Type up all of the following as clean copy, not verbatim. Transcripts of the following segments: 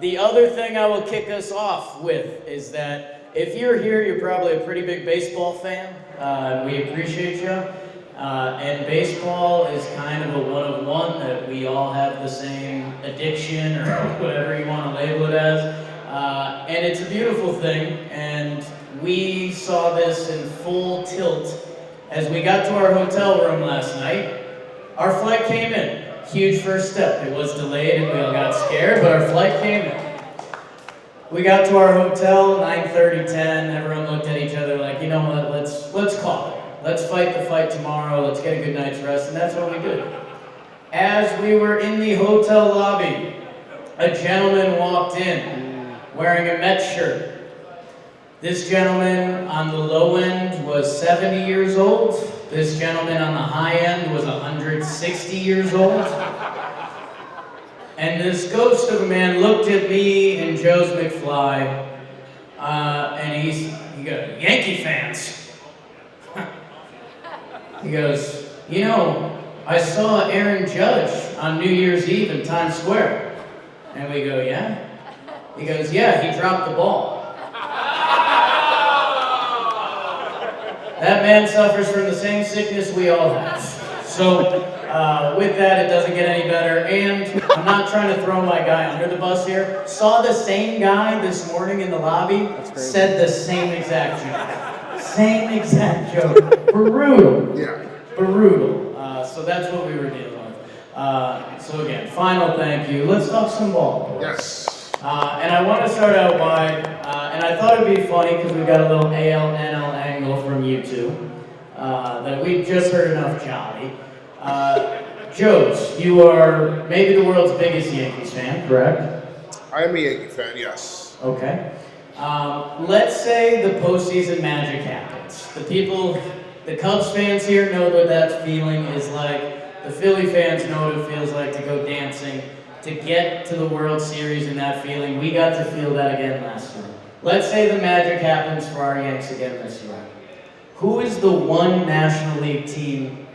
The other thing I will kick us off with is that if you're here, you're probably a pretty big baseball fan. We appreciate you. And baseball is kind of a one-of-one that we all have the same addiction or whatever you want to label it as. And it's a beautiful thing. And we saw this in full tilt as we got to our hotel room last night. Our flight came in. Huge first step. It was delayed and we all got scared, but our flight came in. We got to our hotel, 9:30, 10. Everyone looked at each other like, you know what, let's call it. Let's fight the fight tomorrow. Let's get a good night's rest, and that's what we did. As we were in the hotel lobby, a gentleman walked in wearing a Mets shirt. This gentleman on the low end was 70 years old. This gentleman on the high end was 160 years old. And this ghost of a man looked at me and Joe's McFly, and he goes, Yankee fans. He goes, you know, I saw Aaron Judge on New Year's Eve in Times Square. And we go, yeah? He goes, yeah, he dropped the ball. That man suffers from the same sickness we all have. So, with that, it doesn't get any better. And I'm not trying to throw my guy under the bus here. Saw the same guy this morning in the lobby, said the same exact joke. Same exact joke. Brutal. Yeah. Brutal. So that's what we were dealing with. So again, final thank you. Let's talk some ball, boys. Yes. And I want to start out by, and I thought it'd be funny because we got a little AL-NL angle from you two, that we just heard enough jolly. Joes, you are maybe the world's biggest Yankees fan, correct? I am a Yankee fan, yes. Okay. Let's say the postseason magic happens. The Cubs fans here know what that feeling is like. The Philly fans know what it feels like to go dancing, to get to the World Series and that feeling. We got to feel that again last year. Let's say the magic happens for our Yanks again this year. Who is the one National League team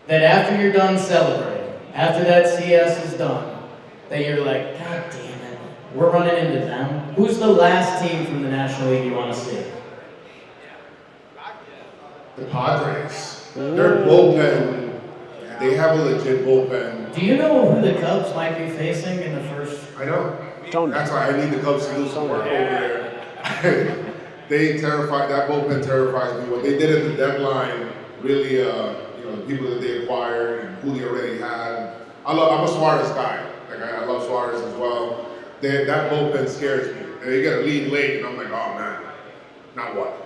that after you're done celebrating, after that CS is done, that you're like, God damn it, we're running into them? Who's the last team from the National League you want to see? The Padres. Their bullpen, they have a legit bullpen. Do you know who the Cubs might be facing in the first? I know. That's why I need the Cubs to do some work over there. They terrify, that bullpen terrifies me. What they did at the deadline, really, the people that they acquired and who they already had. I'm a Suarez guy. Like I love Suarez as well. That bullpen scares me. And they get a lead late, and I'm like, oh man, not what?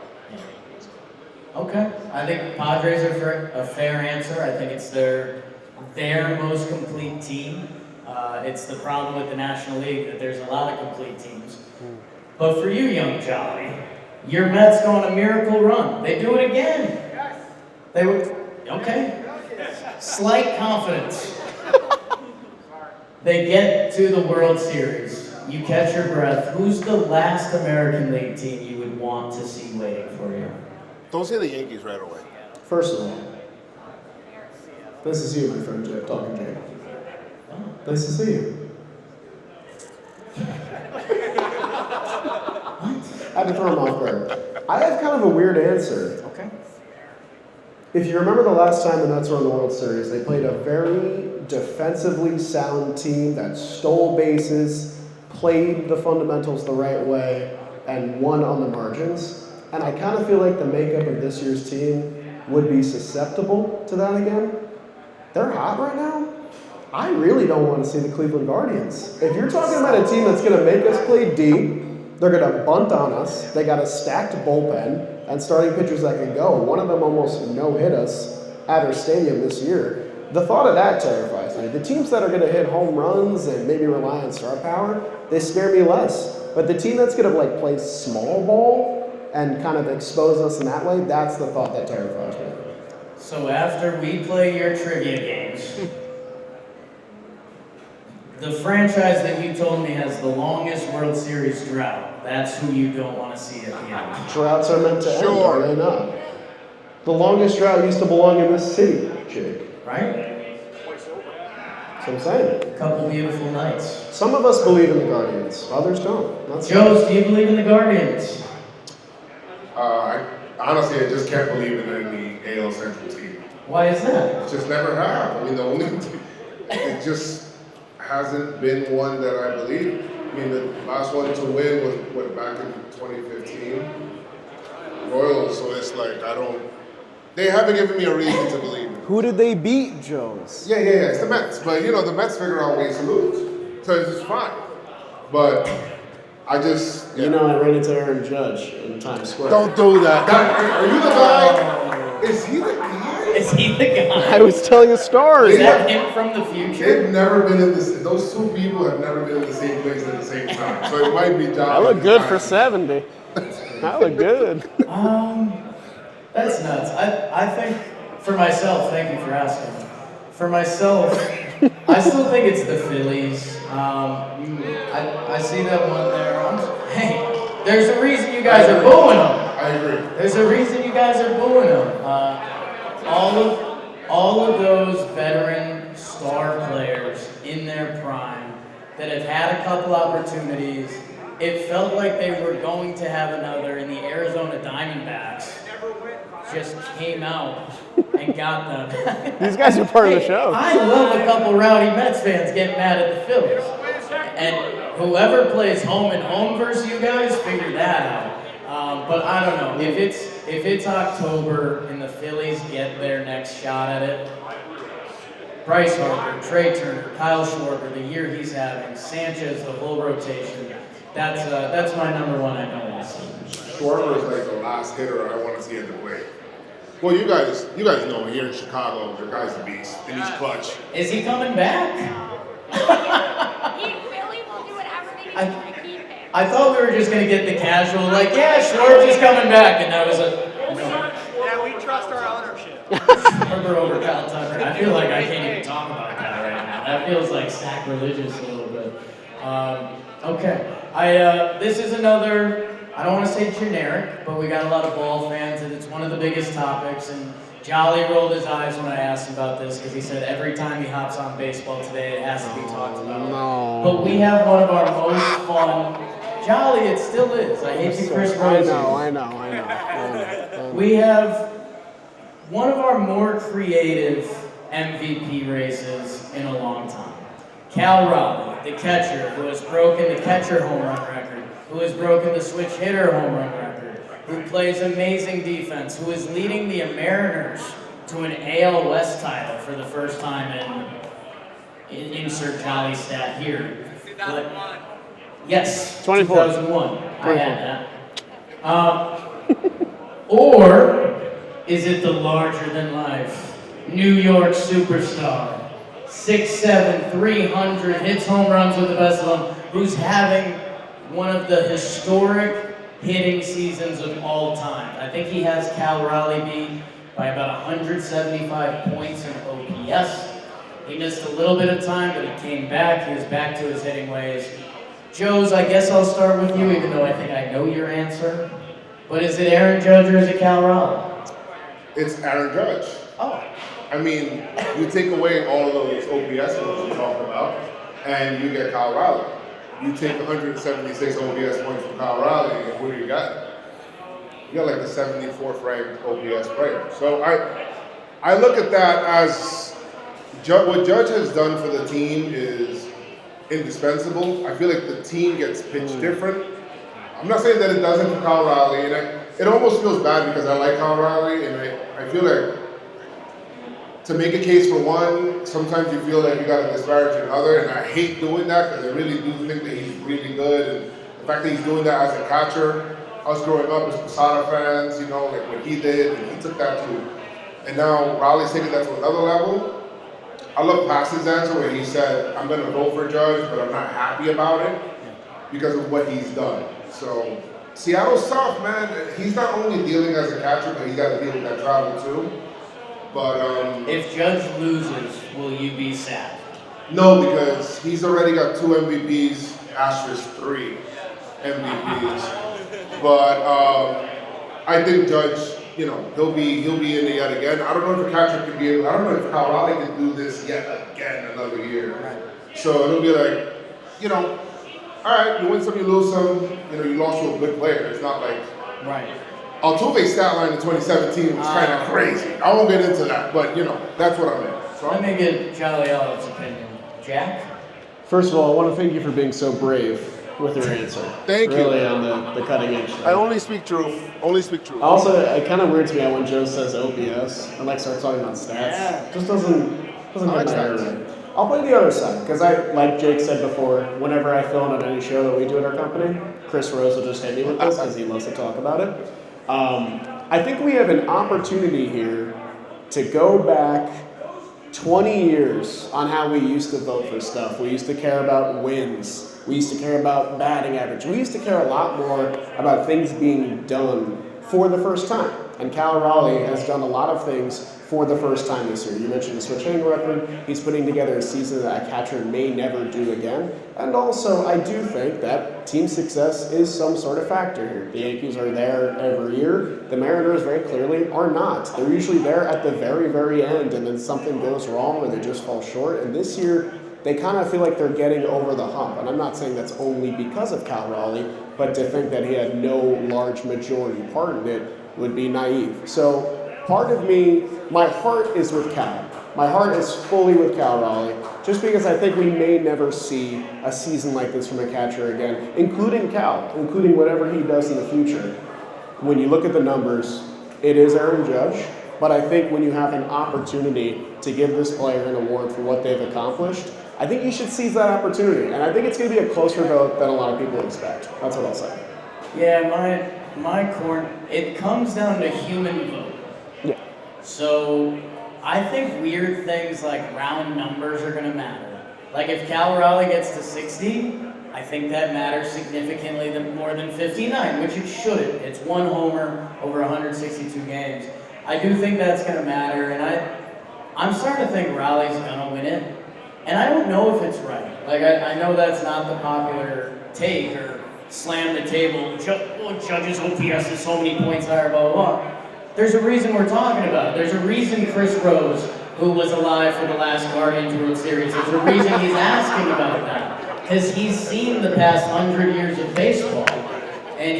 Okay, I think Padres are a fair answer. I think it's their most complete team. It's the problem with the National League that there's a lot of complete teams. But for you, young Jolly, your Mets go on a miracle run. They do it again. They were okay. Slight confidence. They get to the World Series. You catch your breath. Who's the last American League team you would want to see waiting for you? Don't say the Yankees right away. First of all, this is you, my friend Jake, Talkin Jake. Nice to see you. I had to throw him off guard. I have kind of a weird answer. Okay. If you remember the last time the Mets were in the World Series, they played a very defensively sound team that stole bases, played the fundamentals the right way, and won on the margins. And I kind of feel like the makeup of this year's team would be susceptible to that again. They're hot right now. I really don't want to see the Cleveland Guardians. If you're talking about a team that's going to make us play deep, they're going to bunt on us, they got a stacked bullpen, and starting pitchers that can go. One of them almost no-hit us at our stadium this year. The thought of that terrifies me. The teams that are going to hit home runs and maybe rely on star power, they scare me less. But the team that's going to play small ball and kind of expose us in that way, that's the thought that terrifies me. So after we play your trivia games, the franchise that you told me has the longest World Series drought, that's who you don't want to see at the end. Droughts are meant to end, are they not? The longest drought used to belong in this city, Jake. Right? That's what I'm saying. A couple beautiful nights. Some of us believe in the Guardians, others don't. Joes, do you believe in the Guardians? Honestly, I just can't believe in any AL Central team. Why is that? It just never have. I mean, the only it just hasn't been one that I believe. I mean, the last one to win was back in 2015, Royals. So it's like they haven't given me a reason to believe it. Who did they beat, Jones? Yeah, it's the Mets. But the Mets figure out ways to lose, so it's just fine. But I just I ran into Aaron Judge in Times Square. don't do that. Are you the guy? Is he the guy? Is he the guy? I was telling a story. Is that him from the future? They've never been in this. Those two people have never been in the same place at the same time. So it might be John. I look good for 70. I look good. That's nuts. I think, for myself, thank you for asking. For myself, I still think it's the Phillies. I see that one there. Hey, there's a reason you guys are booing them. I agree. There's a reason you guys are booing them. All of those veteran star players in their prime that have had a couple opportunities, it felt like they were going to have another, and the Arizona Diamondbacks just came out and got them. These guys are part of the show. I love a couple rowdy Mets fans getting mad at the Phillies. And whoever plays home and home versus you guys, figure that out. But I don't know. If it's October and the Phillies get their next shot at it, Bryce Harper, Trey Turner, Kyle Schwarber, the year he's having, Sanchez, the whole rotation, that's my number one I know this season. Schwarber is like the last hitter I want to see at the plate. Well, you guys know here in Chicago, the guy's a beast, and he's clutch. Is he coming back? Philly will do whatever they can to keep him. I thought we were just going to get the casual, like, yeah, Schwarber's is coming back, and that was Yeah, we trust our ownership. Schwarber over Kyle Tucker. I feel like I can't even talk about that right now. That feels like sacrilegious a little bit. Okay. This is another, I don't want to say generic, but we got a lot of ball fans, and it's one of the biggest topics. And Jolly rolled his eyes when I asked him about this because he said every time he hops on baseball today, it has to be talked about. No. But we have one of our most fun. Jolly, it still is. I hate you, Chris Rose. I know. We have one of our more creative MVP races in a long time. Cal Raleigh, the catcher, who has broken the catcher home run record, who has broken the switch hitter home run record, who plays amazing defense, who is leading the Mariners to an AL West title for the first time in insert Jolly stat here. 2001. Yes, 24. 2001. I had that. Or is it the larger-than-life New York superstar, 6'7", 300, hits home runs with the best of them, who's having one of the historic hitting seasons of all time? I think he has Cal Raleigh beat by about 175 points in OPS. He missed a little bit of time, but he came back. He was back to his hitting ways. Joes, I guess I'll start with you, even though I think I know your answer. But is it Aaron Judge or is it Cal Raleigh? It's Aaron Judge. Oh. I mean, you take away all of those OPS points we talked about, and you get Kyle Raleigh. You take 176 OPS points from Kyle Raleigh, and what do you got? You got like the 74th ranked OPS player. So I look at that as what Judge has done for the team is indispensable. I feel like the team gets pitched different. I'm not saying that it doesn't for Kyle Raleigh, and it almost feels bad because I like Kyle Raleigh, and I feel like to make a case for one, sometimes you feel like you got to disparage another, and I hate doing that because I really do think that he's really good, and the fact that he's doing that as a catcher, us growing up as Posada fans, like what he did, and he took that to, and now Raleigh's taking that to another level. I love Pass's answer where he said, I'm going to vote for Judge, but I'm not happy about it because of what he's done. So Seattle's tough, man. He's not only dealing as a catcher, but he's got to deal with that travel too. But if Judge loses, will you be sad? No, because he's already got 2 MVPs, asterisk 3 MVPs. But I think Judge you know, he'll be in there yet again. I don't know if the catcher can be. I don't know if Kyle Raleigh can do this yet again another year. Right. So it'll be like, you know, all right, you win some, you lose some. You know, you lost to a good player. It's not like Right. Altuve's stat line in 2017 was kind of crazy. I won't get into that, but you know, that's what I meant. So Let me get Charlie Elliot's opinion. Jack? First of all, I want to thank you for being so brave with your answer. Thank you. Really on the cutting edge. I only speak truth. Only speak truth. Also, it kind of weirds me out when Joe says OPS and like starts talking about stats. Yeah. Just doesn't get my head stats. right. I'll play the other side because like Jake said before, whenever I film on any show that we do at our company, Chris Rose will just hit me with this because he loves to talk about it. I think we have an opportunity here to go back 20 years on how we used to vote for stuff. We used to care about wins. We used to care about batting average. We used to care a lot more about things being done for the first time. And Cal Raleigh has done a lot of things for the first time this year. You mentioned the switch hitting record. He's putting together a season that a catcher may never do again. And also, I do think that team success is some sort of factor here. The Yankees are there every year. The Mariners very clearly are not. They're usually there at the very, very end, and then something goes wrong or they just fall short. And this year, they kind of feel like they're getting over the hump. And I'm not saying that's only because of Cal Raleigh, but to think that he had no large majority part in it would be naive. So part of me, my heart is with Cal. My heart is fully with Cal Raleigh, just because I think we may never see a season like this from a catcher again, including Cal, including whatever he does in the future. When you look at the numbers, it is Aaron Judge, but I think when you have an opportunity to give this player an award for what they've accomplished, I think you should seize that opportunity. And I think it's going to be a closer vote than a lot of people expect. That's what I'll say. Yeah, my corn, it comes down to human vote. Yeah. So I think weird things like round numbers are going to matter. Like if Cal Raleigh gets to 60, I think that matters significantly more than 59, which it shouldn't. It's one homer over 162 games. I do think that's going to matter, and I'm starting to think Raleigh's going to win it. And I don't know if it's right. Like, I know that's not the popular take or slam the table. Judge's OPS is so many points higher, blah, blah, blah. There's a reason we're talking about it. There's a reason Chris Rose, who was alive for the last Guardians World Series, there's a reason he's asking about that. Because he's seen the past 100 years of baseball. And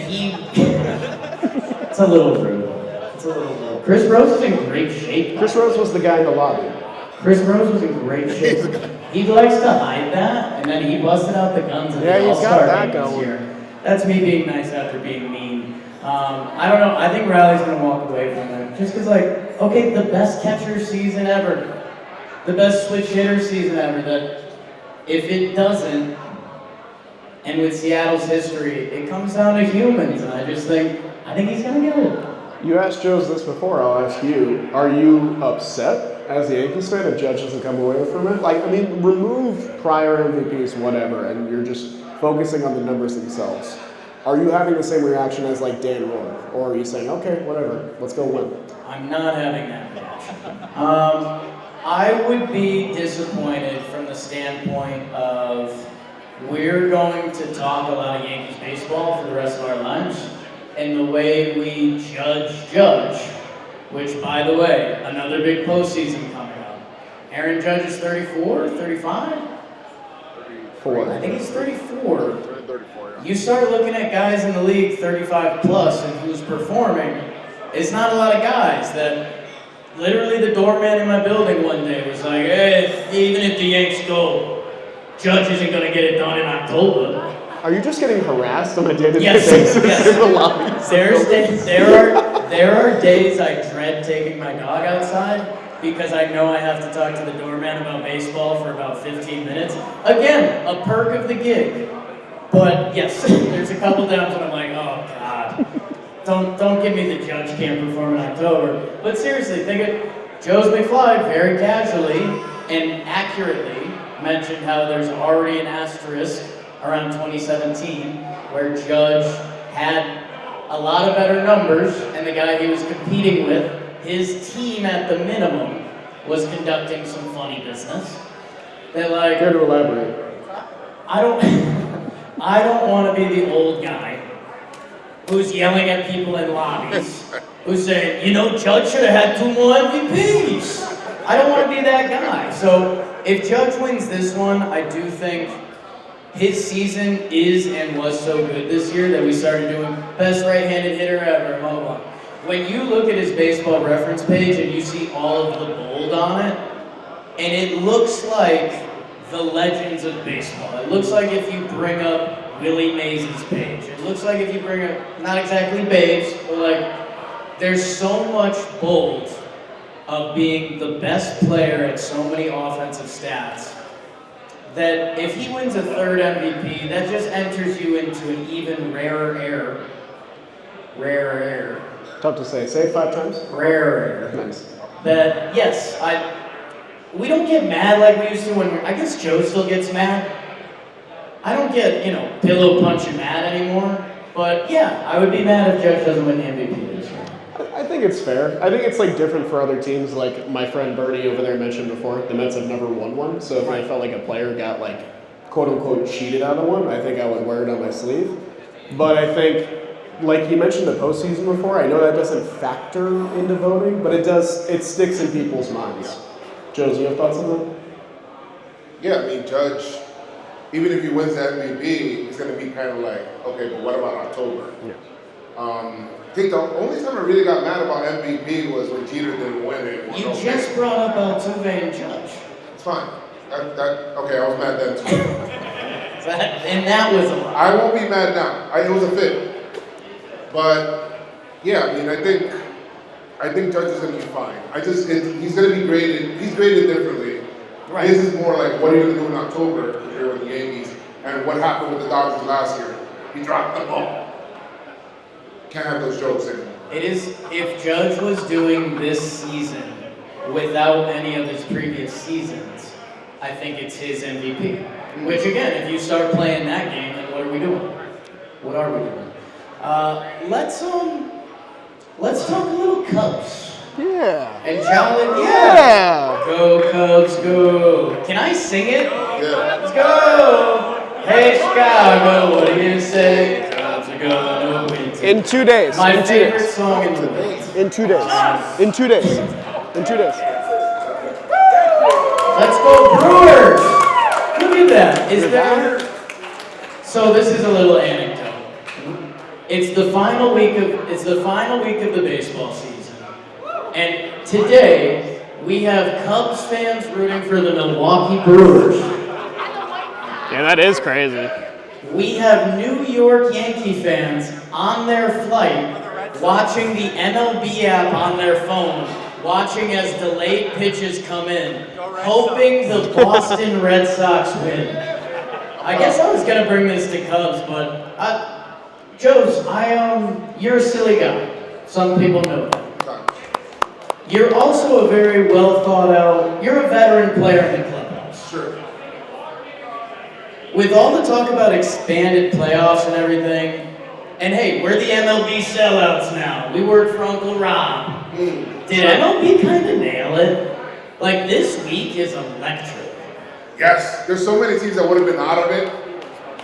it's a little rude. It's a little rude. Chris Rose is in great shape. Chris Rose was the guy in the lobby. Chris Rose was in great shape. He likes to hide that, and then he busted out the guns at the he's got All-Star that game this going. year. That's me being nice after being mean. I don't know. I think Raleigh's going to walk away from it. Just because, like, okay, the best catcher season ever. The best switch hitter season ever. That if it doesn't, and with Seattle's history, it comes down to humans, and I think he's going to get it. You asked Joe's this before, I'll ask you. Are you upset as a Yankees fan if Judge doesn't come away from it? Like, I mean, remove prior MVPs, whatever, and you're just focusing on the numbers themselves. Are you having the same reaction as, like, Dan Rohr? Or are you saying, okay, whatever, let's go win? I'm not having that reaction. I would be disappointed from the standpoint of we're going to talk a lot of Yankees baseball for the rest of our lives, and the way we judge, which, by the way, another big postseason coming up. Aaron Judge is 34, 35? 4. I think he's 34. 34, yeah. You start looking at guys in the league 35 plus and who's performing, it's not a lot of guys that literally the doorman in my building one day was like, hey, even if the Yanks go, Judge isn't going to get it done in October. Are you just getting harassed on a day-to-day Yes, basis yes. in the lobby? There are days I dread taking my dog outside because I know I have to talk to the doorman about baseball for about 15 minutes. Again, a perk of the gig. But yes, there's a couple times when I'm like, oh God, don't give me the Judge can't perform in October. But seriously, think of Joe's McFly very casually and accurately mentioned how there's already an asterisk around 2017 where Judge had a lot of better numbers and the guy he was competing with, his team at the minimum, was conducting some funny business. That like, Care to elaborate? I don't want to be the old guy who's yelling at people in lobbies who's saying, you know, Judge should have had 2 more MVPs. I don't want to be that guy. So if Judge wins this one, I do think his season is and was so good this year that we started doing best right-handed hitter ever, blah, blah, blah. When you look at his baseball reference page and you see all of the bold on it, and it looks like the legends of baseball. It looks like if you bring up Willie Mays' page. It looks like if you bring up, not exactly Babes, but like, there's so much bold of being the best player at so many offensive stats that if he wins a 3rd MVP, that just enters you into an even rarer air. Tough to say. Say it 5 times. Rarer air. Nice. That, yes, we don't get mad like we used to I guess Joe still gets mad. I don't get, pillow punching mad anymore. But yeah, I would be mad if Judge doesn't win the MVP this year. I think it's fair. I think it's like different for other teams. Like my friend Bernie over there mentioned before, the Mets have never won one. So if I felt like a player got like quote unquote cheated out of one, I think I would wear it on my sleeve. But I think, like you mentioned the postseason before, I know that doesn't factor into voting, but it does. It sticks in people's minds. Joe, do you have thoughts on that? Yeah, I mean, Judge, even if he wins the MVP, it's going to be kind of like, okay, but what about October? Yeah. I think the only time I really got mad about MVP was when Jeter didn't win it. You just brought up Altuve and Judge. It's fine. Okay, I was mad then too. And that was a lot. I won't be mad now. It was a fit. But, yeah, I mean, I think Judge is going to be fine. He's going to be graded. He's graded differently. Right. This is more like, what are you going to do in October compared with the Yankees? And what happened with the Dodgers last year? He dropped the ball. Can't have those jokes anymore. It is, if Judge was doing this season without any of his previous seasons, I think it's his MVP. Which again, if you start playing that game, then what are we doing? What are we doing? Let's talk a little Cubs. Yeah. And challenge, yeah. Go Cubs, go. Can I sing it? Yeah. Let's go. Hey Chicago, what are you gonna say? Cubs are gonna win. In 2 days. My in 2 favorite days. song in the world. In 2 days. In 2 days. In 2 days. Let's go Brewers! Look at that. Is there? So this is a little anecdote. It's the final week of the baseball season, and today we have Cubs fans rooting for the Milwaukee Brewers. Yeah, that is crazy. We have New York Yankee fans on their flight watching the MLB app on their phone, watching as delayed pitches come in, hoping the Boston Red Sox win. I guess I was gonna bring this to Cubs, but Joe's, you're a silly guy. Some people know that. You're also a very well thought out, you're a veteran player in the clubhouse. Sure. With all the talk about expanded playoffs and everything, and hey, we're the MLB sellouts now. We work for Uncle Rob. Did MLB kind of nail it? Like, this week is electric. Yes, there's so many teams that would have been out of it.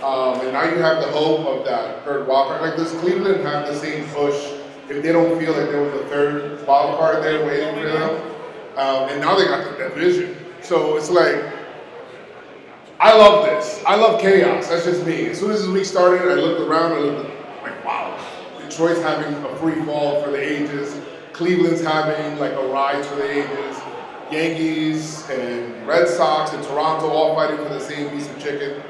And now you have the hope of that third wild card. Like, does Cleveland have the same push if they don't feel like there was a third wild card there waiting for them? And now they got the division. So it's like, I love this. I love chaos. That's just me. As soon as this week started, I looked around and like, wow. Detroit's having a free fall for the ages. Cleveland's having like a rise for the ages. Yankees and Red Sox and Toronto all fighting for the same piece of chicken.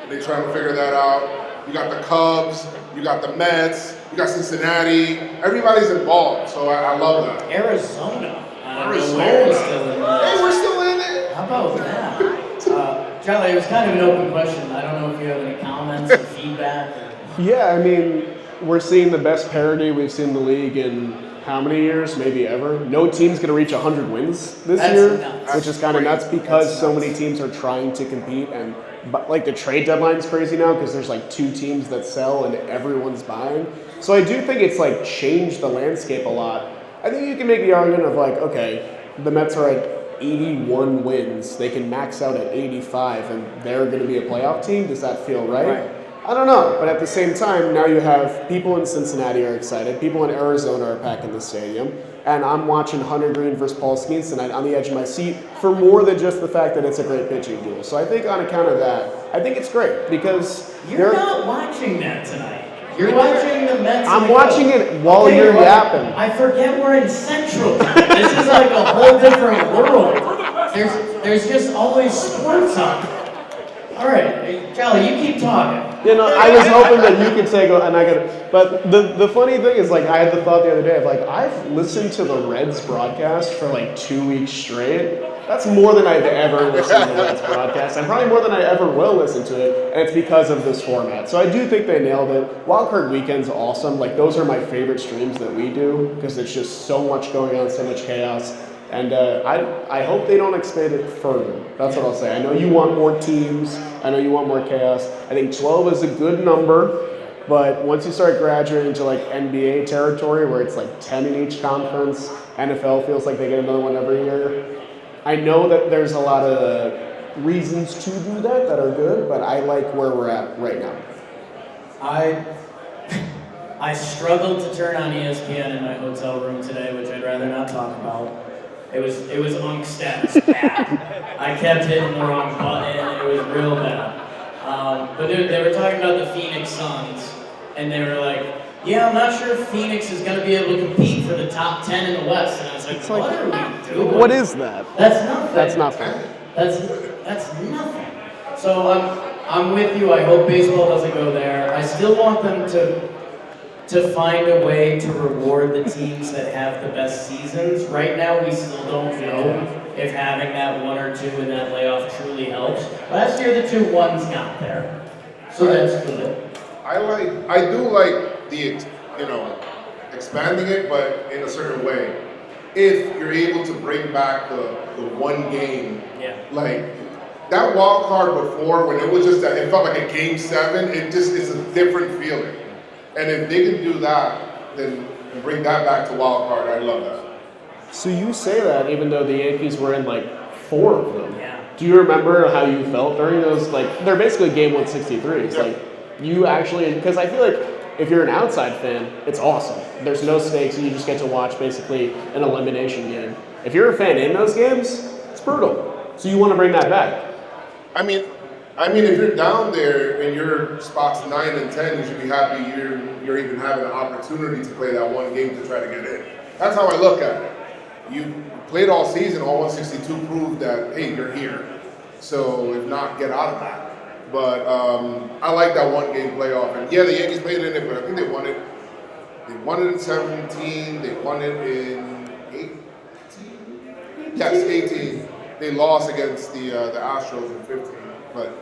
They're trying to figure that out. You got the Cubs, you got the Mets, you got Cincinnati. Everybody's involved, so I love that. Arizona. Arizona. Hey, we're still in it. How about that? Charlie, it was kind of an open question. I don't know if you have any comments or feedback. Yeah, I mean, we're seeing the best parity we've seen in the league in how many years? Maybe ever. No team's going to reach 100 wins this year, nuts. which is kind of nuts because so many teams are trying to compete. And like the trade deadline's crazy now because there's like 2 teams that sell and everyone's buying. So I do think it's like changed the landscape a lot. I think you can make the argument of like, okay, the Mets are at 81 wins. They can max out at 85 and they're going to be a playoff team. Does that feel right? I don't know, but at the same time, now you have people in Cincinnati are excited, people in Arizona are packing the stadium, and I'm watching Hunter Green versus Paul Skeens tonight on the edge of my seat for more than just the fact that it's a great pitching duel. So I think on account of that, I think it's great because You're not watching that tonight. You're watching the Mets. I'm watching it while Okay, you're well, yapping. I forget we're in Central time. This is like a whole different world. There's just always sports on. All right, Callie, you keep talking. You know, I was hoping that you could say go, and I could. But the funny thing is, like, I had the thought the other day of like, I've listened to the Reds broadcast for like 2 weeks straight. That's more than I've ever listened to the Reds broadcast, and probably more than I ever will listen to it. And it's because of this format. So I do think they nailed it. Wildcard Weekend's awesome. Like, those are my favorite streams that we do because there's just so much going on, so much chaos. And I hope they don't expand it further. That's what I'll say. I know you want more teams. I know you want more chaos. I think 12 is a good number, but once you start graduating into like NBA territory where it's like 10 in each conference, NFL feels like they get another one every year. I know that there's a lot of reasons to do that are good, but I like where we're at right now. I struggled to turn on ESPN in my hotel room today, which I'd rather not talk about. It was unk status bad. I kept hitting the wrong button. It was real bad. But they were talking about the Phoenix Suns, and they were like, yeah, I'm not sure if Phoenix is going to be able to compete for the top 10 in the West. And I was like, what are we doing? What is that? That's nothing. That's not fair. That's nothing. So I'm with you. I hope baseball doesn't go there. I still want them to find a way to reward the teams that have the best seasons. Right now, we still don't know if having that 1 or 2 in that layoff truly helps. Last year, the 2 ones got there, so that's good. I do like the, expanding it, but in a certain way. If you're able to bring back the one game, like that wild card before, when it was just that, it felt like a game 7. It's a different feeling. And if they can do that, then bring that back to wild card, I'd love that. So you say that even though the Yankees were in like 4 of them. Yeah. Do you remember how you felt during those? Like, they're basically game 163. It's like you actually, because I feel like if you're an outside fan, it's awesome. There's no stakes, and you just get to watch basically an elimination game. If you're a fan in those games, it's brutal. So you want to bring that back. I mean, if you're down there and your spots 9 and 10, you should be happy you're even having an opportunity to play that one game to try to get in. That's how I look at it. You played all season, all 162 proved that, hey, you're here. So if not, get out of that. But I like that one game playoff. And yeah, the Yankees played in it, but I think they won it. They won it in 17. They won it in 18. Yes, 18. They lost against the Astros in 15. But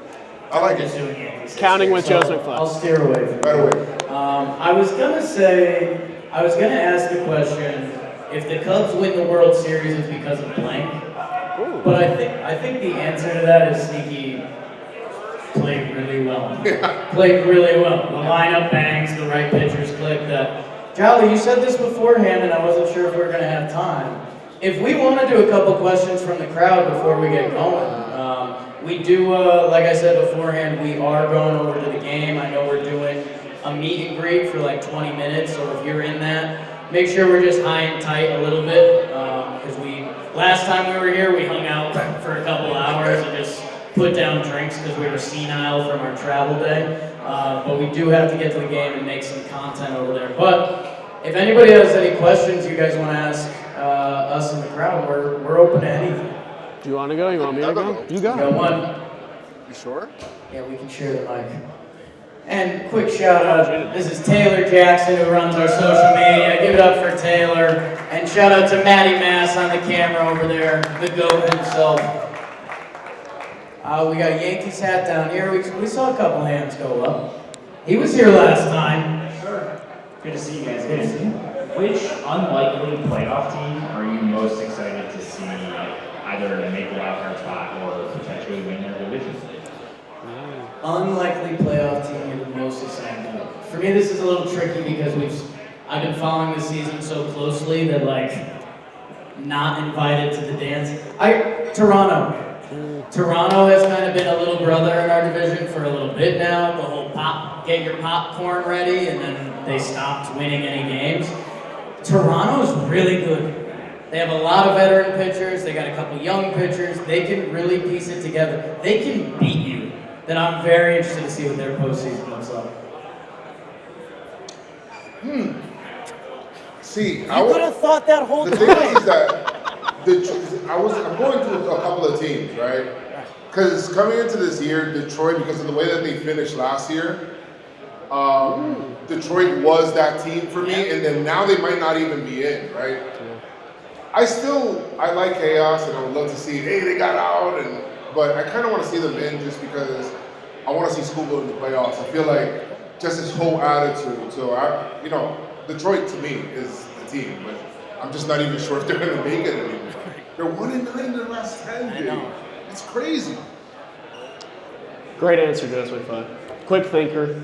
I like it. Counting with Joe's McFly. I'll steer away from Right away. I was gonna ask the question, if the Cubs win the World Series, it's because of blank. Ooh. But I think the answer to that is Sneaky played really well. Played really well. The lineup bangs, the right pitchers click. Jolly, you said this beforehand, and I wasn't sure if we were gonna have time. If we want to do a couple questions from the crowd before we get going, we do, like I said beforehand, we are going over to the game. I know we're doing a meet and greet for like 20 minutes, so if you're in that, make sure we're just high and tight a little bit, because last time we were here, we hung out for a couple hours and just put down drinks because we were senile from our travel day. But we do have to get to the game and make some content over there. But if anybody has any questions you guys want to ask us in the crowd, we're open to anything. Do you want to go? You want me to go? You go. Got one. You sure? Yeah, we can share the mic. And quick shout out, this is Taylor Jackson who runs our social media. Give it up for Taylor. And shout out to Matty Mass on the camera over there, the GOAT himself. We got Yankees hat down here. We saw a couple hands go up. He was here last time. Sure. Good to see you guys Good to see you. Which unlikely playoff team are you most excited to see either make the wild card spot or potentially win their division? Unlikely playoff team you're the most excited about. For me, this is a little tricky because I've been following the season so closely that not invited to the dance. Toronto. Toronto has kind of been a little brother in our division for a little bit now. The whole get your popcorn ready, and then they stopped winning any games. Toronto's really good. They have a lot of veteran pitchers. They got a couple young pitchers. They can really piece it together. They can beat you. Then I'm very interested to see what their postseason looks like. See, You could have thought that whole the time. thing is that I'm going through a couple of teams, right? Because coming into this year, Detroit, because of the way that they finished last year, Detroit was that team for me, and then now they might not even be in, right? I like chaos, and I would love to see, hey, they got out, but I kind of want to see them in just because I want to see Schoolville in the playoffs. I feel like just his whole attitude. So Detroit to me is the team, but I'm just not even sure if they're going to make it anymore. They're 1-9 in their last 10, dude. It's crazy. Great answer, Joseph. Quick thinker.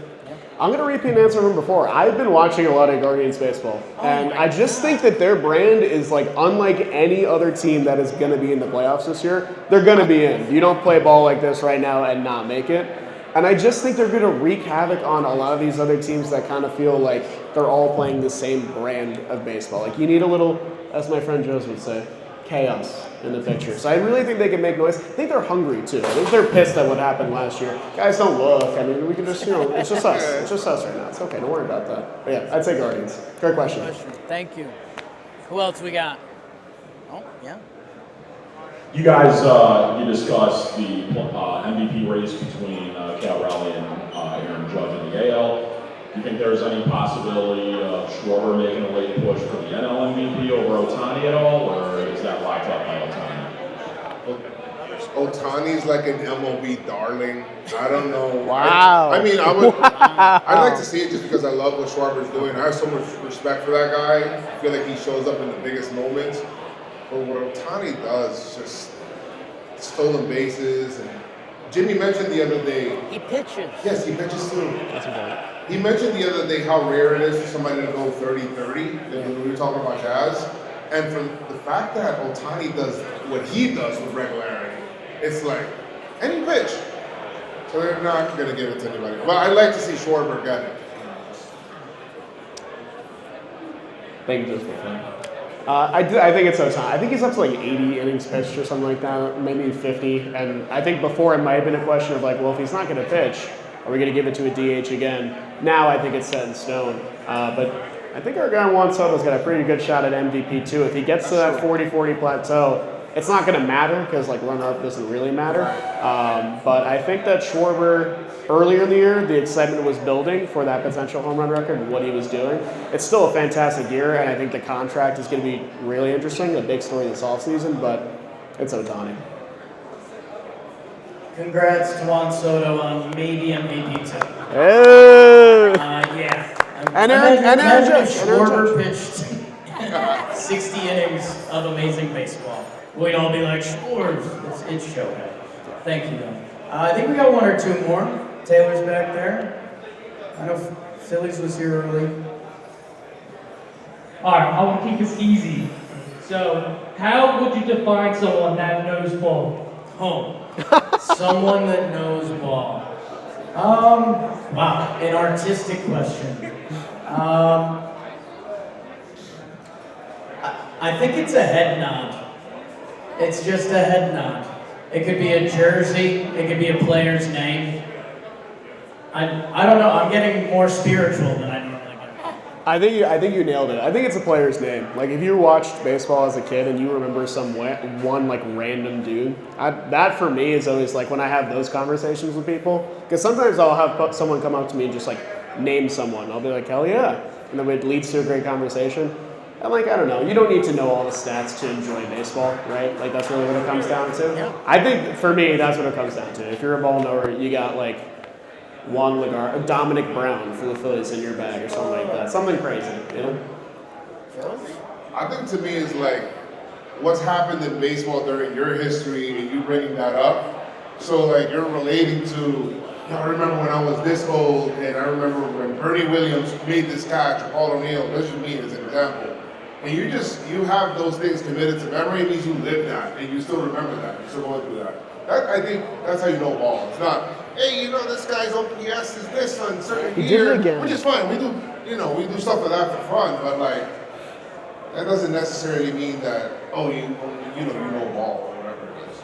I'm going to repeat an answer from before. I've been watching a lot of Guardians baseball, and I just think that their brand is like unlike any other team that is going to be in the playoffs this year. They're going to be in. You don't play ball like this right now and not make it. And I just think they're going to wreak havoc on a lot of these other teams that kind of feel like they're all playing the same brand of baseball. Like you need a little, as my friend Joseph would say, chaos in the picture. So I really think they can make noise. I think they're hungry too. I think they're pissed at what happened last year. Guys don't look. I mean, we can just, it's just us. It's just us right now. It's okay. Don't worry about that. But yeah, I'd say Guardians. Great question. Thank you. Who else we got? Oh, yeah. You guys, you discussed the MVP race between Cal Raleigh and Aaron Judge in the AL. Do you think there's any possibility of Schwarber making a late push for the NL MVP over Ohtani at all, or is that locked up by Ohtani? Ohtani's like an MLB darling. I don't know. Wow. I mean, I'd like to see it just because I love what Schwarber's doing. I have so much respect for that guy. I feel like he shows up in the biggest moments. But what Ohtani does is just stolen bases. And Jimmy mentioned the other day. He pitches. Yes, he pitches too. That's important. He mentioned the other day how rare it is for somebody to go 30-30 when we were talking about Jazz. And for the fact that Ohtani does what he does with regularity, it's like any pitch. So they're not going to give it to anybody. But I'd like to see Schwarber get it. Thank you, Joseph. I think it's Ohtani. I think he's up to like 80 innings pitched or something like that, maybe 50. And I think before it might have been a question of like, well, if he's not going to pitch, are we going to give it to a DH again? Now I think it's set in stone. But I think our guy Juan Soto's got a pretty good shot at MVP too. If he gets to that 40-40 plateau, it's not going to matter because like runner-up doesn't really matter. But I think that Schwarber, earlier in the year, the excitement was building for that potential home run record and what he was doing. It's still a fantastic year, and I think the contract is going to be really interesting, a big story this offseason, but it's Ohtani. Congrats to Juan Soto on maybe MVP too. Hey! Yeah. And Aaron Judge. If Schwarber pitched 60 innings of amazing baseball, we'd all be like, Schwarber, it's Shoutout. Thank you, though. I think we got one or two more. Taylor's back there. I know Phillies was here early. All right, I want to keep this easy. So, how would you define someone that knows ball? Home. Someone that knows ball. Wow, an artistic question. I think it's a head nod. It's just a head nod. It could be a jersey. It could be a player's name. I don't know. I'm getting more spiritual than I normally get. I think you nailed it. I think it's a player's name. Like if you watched baseball as a kid and you remember one like random dude, that for me is always like when I have those conversations with people. Because sometimes I'll have someone come up to me and just like name someone. I'll be like, hell yeah, and then it leads to a great conversation. And like I don't know, you don't need to know all the stats to enjoy baseball, right? Like that's really what it comes down to. Yeah. I think for me that's what it comes down to. If you're a ball knower, you got like Juan Lagar, Dominic Brown for the Phillies in your bag or something like that. Something crazy, you know? I think to me is like what's happened in baseball during your history and you bringing that up. So like you're relating to, I remember when I was this old and I remember when Bernie Williams made this catch or Paul O'Neill, let's just me as an example. And you have those things committed to memory, it means you lived that and you still remember that. You're still going through that. I think that's how you know ball. It's not, hey, this guy's OPS is this on certain He year, did it again. which is fine. We do stuff like that for fun, but like that doesn't necessarily mean that you know ball or whatever it is.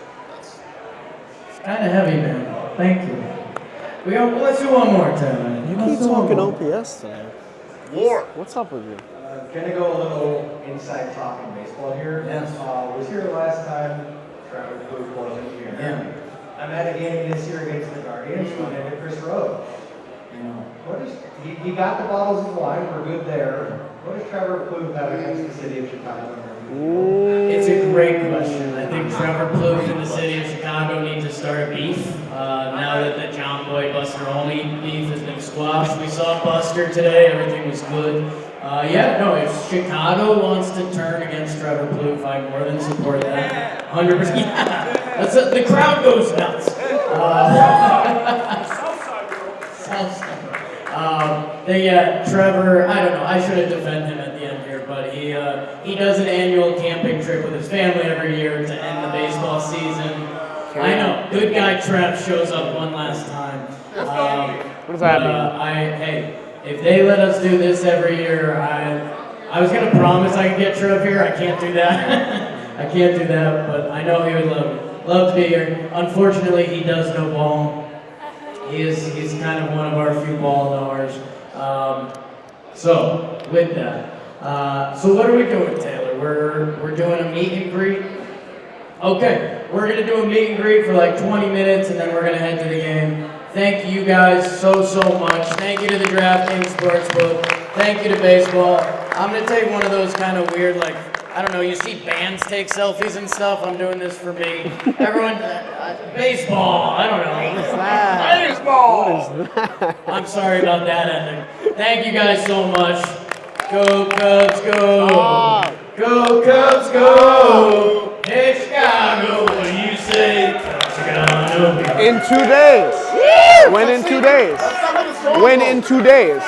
It's kind of heavy, man. Thank you. Let's do one more, Taylor. You keep talking OPS today. War. What's up with you? Gonna go a little inside talking baseball here. Yes. Was here last time Trevor Plouffe wasn't here. Yeah. I'm at a game this year against the Guardians, running into Chris Rowe. What is he got the bottles of wine, we're good there. What does Trevor Plouffe have against the city of Chicago? It's a great question. I think Trevor Plouffe and the city of Chicago need to start a beef. Now that the John Boy Buster Olney beef has been squashed, we saw Buster today. Everything was good. If Chicago wants to turn against Trevor Plouffe, I more than support that. 100%. Yeah. The crowd goes nuts. Trevor, I don't know, I shouldn't defend him at the end here, but he does an annual camping trip with his family every year to end the baseball season. I know, good guy Trev shows up one last time. What does that mean? If they let us do this every year, I was gonna promise I could get Trev here. I can't do that. I can't do that, but I know he would love to be here. Unfortunately, he does know ball. He's kind of one of our few ball knowers. So with that, so what are we doing, Taylor? We're doing a meet and greet. Okay, we're gonna do a meet and greet for like 20 minutes, and then we're gonna head to the game. Thank you guys so much. Thank you to the DraftKings Sportsbook. Thank you to baseball. I'm gonna take one of those kind of weird, like, I don't know, you see bands take selfies and stuff. I'm doing this for me. Everyone, baseball, I don't know. Baseball! What is that? I'm sorry about that ending. Thank you guys so much. Go Cubs, go! Go Cubs, go! Hey Chicago, what do you say? Chicago. In 2 days. Win in 2 days. Win in 2 days.